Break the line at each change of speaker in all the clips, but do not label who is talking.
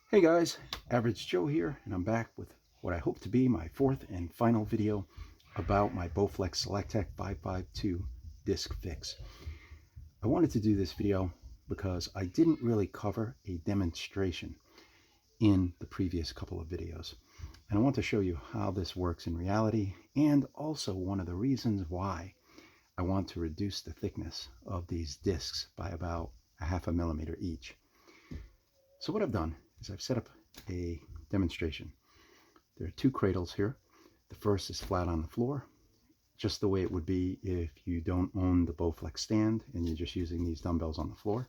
Hey guys, Average Joe here, and I'm back with what I hope to be my fourth and final video about my Bowflex Selecttech 552 disc fix. I wanted to do this video because I didn't really cover a demonstration in the previous couple of videos. And I want to show you how this works in reality, and also one of the reasons why I want to reduce the thickness of these discs by about 1/2 millimeter each. So what I've done is I've set up a demonstration. There are two cradles here. The first is flat on the floor, just the way it would be if you don't own the Bowflex stand and you're just using these dumbbells on the floor.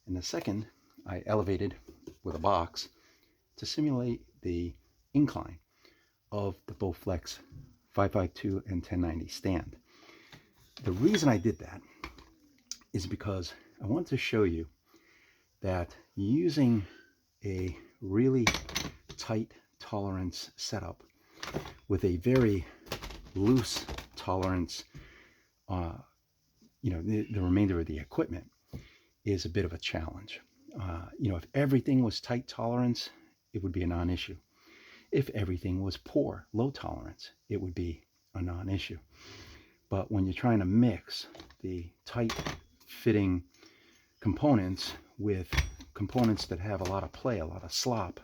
And the second, I elevated with a box to simulate the incline of the Bowflex 552 and 1090 stand. The reason I did that is because I want to show you that using a really tight tolerance setup with a very loose tolerance, the remainder of the equipment is a bit of a challenge. If everything was tight tolerance, it would be a non-issue. If everything was poor, low tolerance, it would be a non-issue. But when you're trying to mix the tight fitting components with components that have a lot of play, a lot of slop,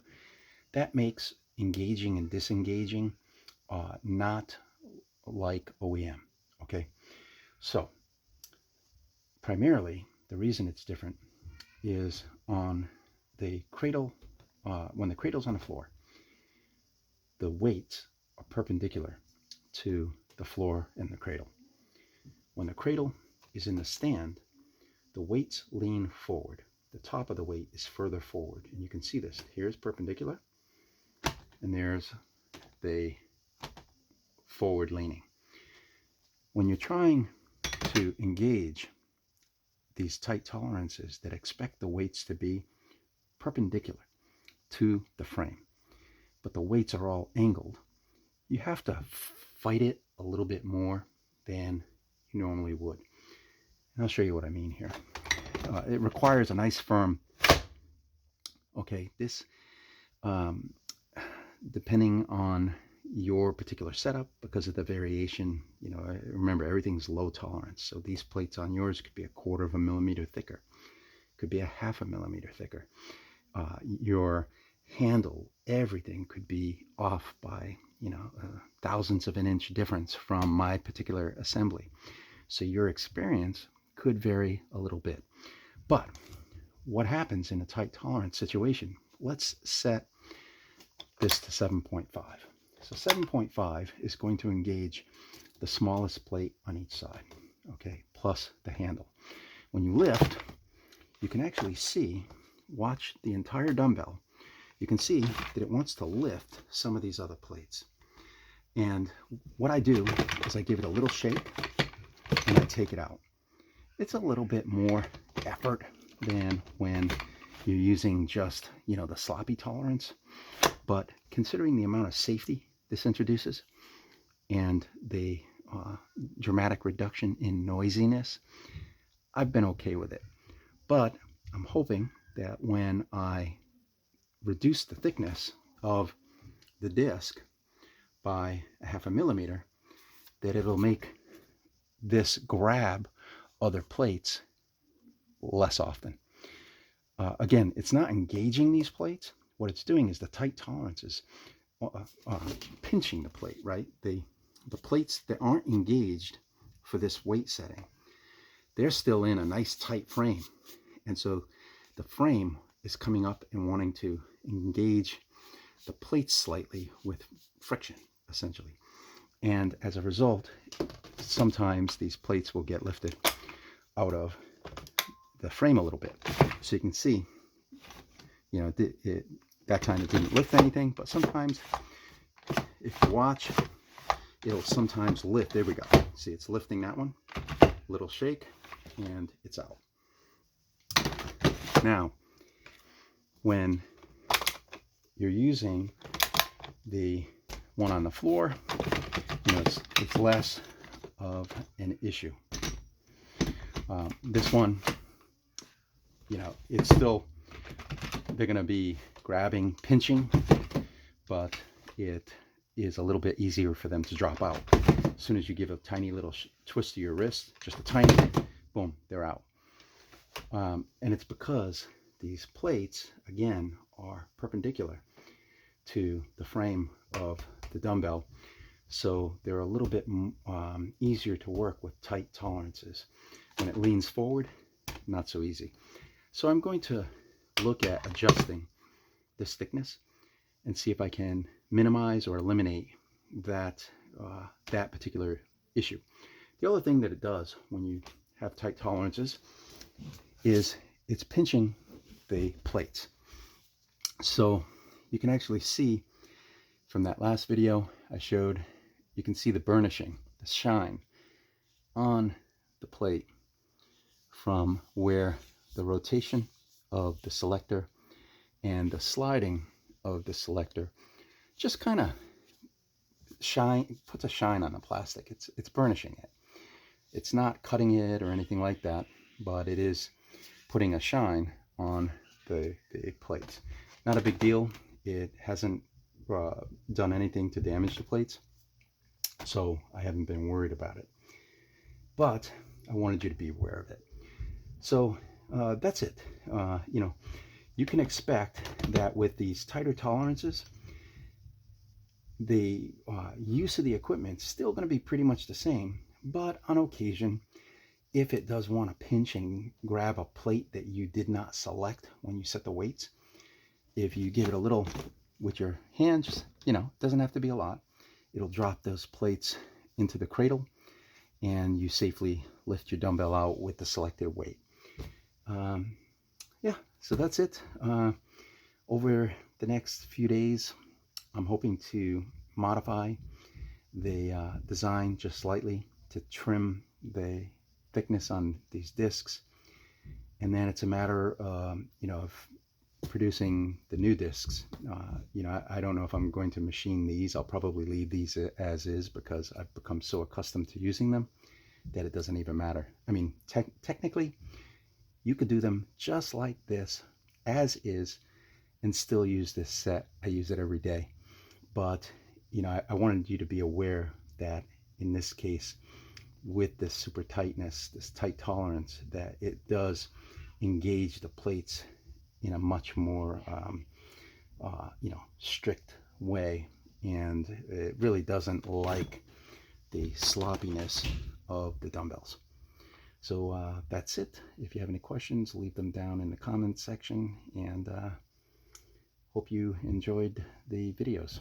that makes engaging and disengaging not like OEM. Okay, so primarily the reason it's different is on the cradle. When the cradle's on the floor, the weights are perpendicular to the floor and the cradle. When the cradle is in the stand, the weights lean forward. The top of the weight is further forward, and you can see this. Here's perpendicular, and there's the forward leaning. When you're trying to engage these tight tolerances that expect the weights to be perpendicular to the frame, but the weights are all angled, you have to fight it a little bit more than you normally would. And I'll show you what I mean here. It requires a nice firm, okay, this, depending on your particular setup, because of the variation, remember everything's low tolerance. So these plates on yours could be 1/4 millimeter thicker, could be 1/2 millimeter thicker. Your handle, everything could be off by, thousandths of an inch difference from my particular assembly. So your experience could vary a little bit. But what happens in a tight tolerance situation? Let's set this to 7.5. So 7.5 is going to engage the smallest plate on each side, okay, plus the handle. When you lift, you can actually see, watch the entire dumbbell, you can see that it wants to lift some of these other plates. And what I do is I give it a little shake and I take it out. It's a little bit more effort than when you're using just, the sloppy tolerance. But considering the amount of safety this introduces and the dramatic reduction in noisiness, I've been okay with it. But I'm hoping that when I reduce the thickness of the disc by 1/2 millimeter, that it'll make this grab other plates less often. Again, it's not engaging these plates. What it's doing is the tight tolerances pinching the plate, right? The plates that aren't engaged for this weight setting, they're still in a nice tight frame. And so the frame is coming up and wanting to engage the plates slightly with friction, essentially. And as a result, sometimes these plates will get lifted out of the frame a little bit. So you can see, that time it didn't lift anything, but sometimes if you watch, it'll sometimes lift. There we go. See, it's lifting that one. Little shake, and it's out. Now, when you're using the one on the floor, it's less of an issue. This one, it's still they're going to be grabbing, pinching, but it is a little bit easier for them to drop out. As soon as you give a tiny little twist to your wrist, just a tiny, boom, they're out. And it's because these plates, again, are perpendicular to the frame of the dumbbell, so they're a little bit easier to work with tight tolerances. When it leans forward, not so easy. So I'm going to look at adjusting this thickness and see if I can minimize or eliminate that that particular issue. The other thing that it does when you have tight tolerances is it's pinching the plates. So you can actually see from that last video I showed, you can see the burnishing, the shine on the plate from where the rotation of the selector and the sliding of the selector just kind of puts a shine on the plastic. It's burnishing it. It's not cutting it or anything like that, but it is putting a shine on the plates. Not a big deal. It hasn't done anything to damage the plates, so I haven't been worried about it. But I wanted you to be aware of it. So that's it. You know, you can expect that with these tighter tolerances, the use of the equipment is still going to be pretty much the same, but on occasion, if it does want to pinch and grab a plate that you did not select when you set the weights, if you give it a little with your hands, you know, it doesn't have to be a lot, it'll drop those plates into the cradle and you safely lift your dumbbell out with the selected weight. Yeah, so that's it. Over the next few days, I'm hoping to modify the design just slightly to trim the thickness on these discs, and then it's a matter you know, of producing the new discs. You know, I don't know if I'm going to machine these. I'll probably leave these as is because I've become so accustomed to using them that it doesn't even matter. I mean, technically you could do them just like this as is and still use this set. I use it every day, but you know, I wanted you to be aware that in this case, with this super tightness, this tight tolerance, that it does engage the plates in a much more you know, strict way, and it really doesn't like the sloppiness of the dumbbells. So that's it. If you have any questions, leave them down in the comments section, and hope you enjoyed the videos.